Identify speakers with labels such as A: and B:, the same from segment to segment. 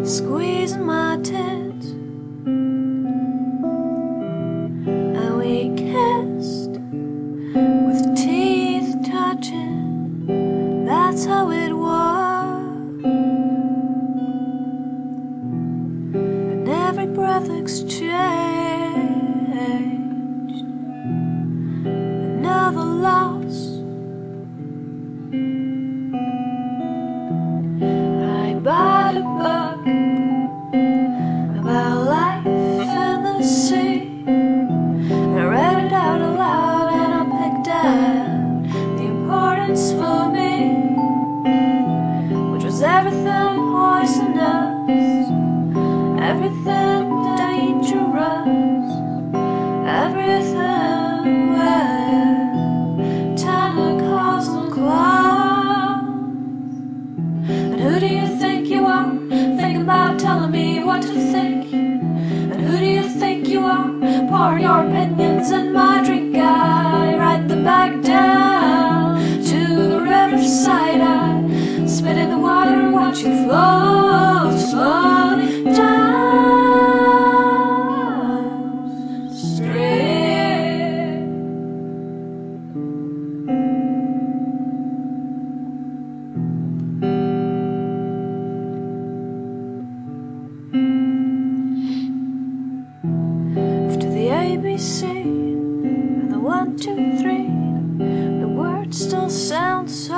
A: squeezing my tits, and we kissed with teeth touching. That's how it was, and every breath exchanged, another loss. I bought a book about life in the sea. I read it out aloud and I picked out the importance for me, which was everything poisonous, everything dangerous, everything with tentacles and claws. And who do you think you are, thinking about telling me what to think? And who do you think you are, pouring your opinions in my drink? I write them back down to the riverside. I spit in the water and watch you flow slowly downstream. To the ABC and the 1, 2, 3, the words still sound so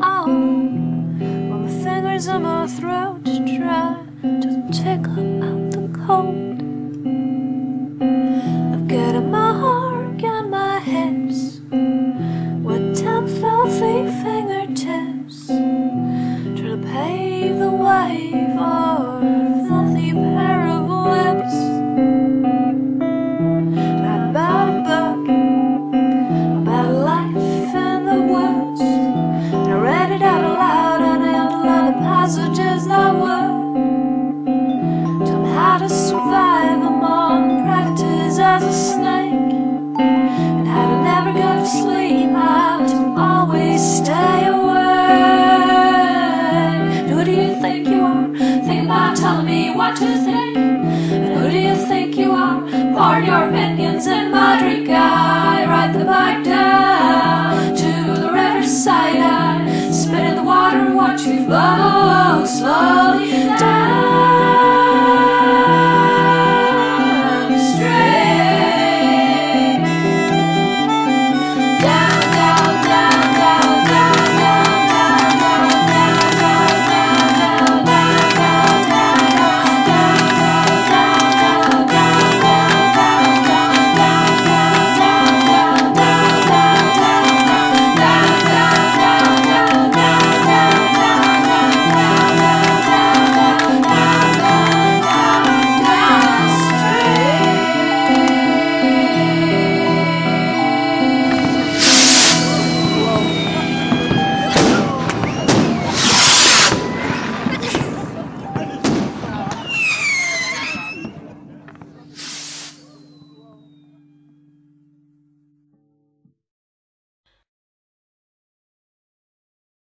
A: old when my fingers in my throat try to tickle out the cold of getting my heart on my hips with 10 filthy fingertips, trying to pave the way for a filthy pair of lips. Passages that were tell me how to survive among predators as a snake, and how to never go to sleep, how to always stay awake. Who do you think you are, thinking about telling me what to think?